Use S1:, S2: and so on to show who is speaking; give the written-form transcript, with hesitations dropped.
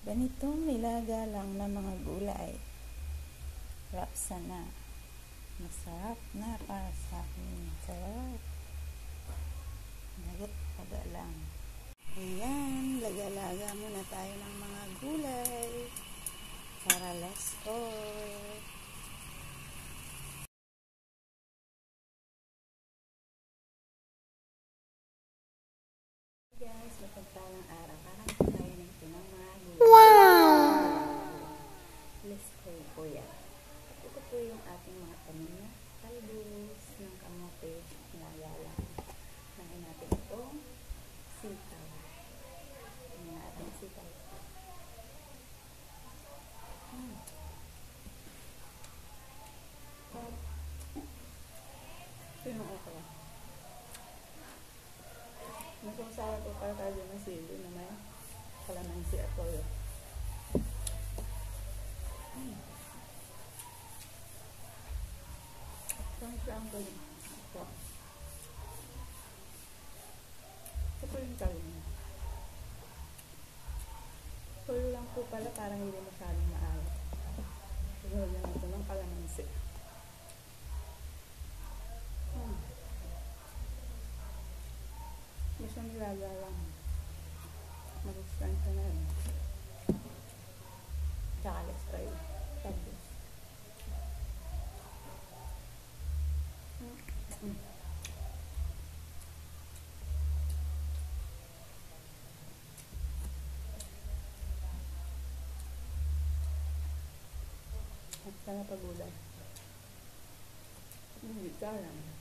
S1: Ganitong nilagalang na mga gulay. Rapsa na. Masarap na para sa akin. Sarap. Nagot paga lang. Ayan, lagalaga muna tayo ng mga gulay para less oil. Guys, mapagpalang araw. Kakain tayo nito ng mga gulay. Wow! Let's go po yan. Ito po yung ating mga tanim na talbos ng kamote. Nilagalang. Nahin natin itong sitaw. Nahin natin sitaw. Ito yung okra. Nasusawa ko para tayo ng sili na may kalamansi at toyo. Saan ko yun? Ito po yung talong. Toyo lang po pala, parang hindi masyadong maalat. Siguro lang ito ng kalamansi. Gusto nilaga lang. Mag-extend na yun. Tsaka let's try. Tapos. At sana pagulay. Hindi ka lang.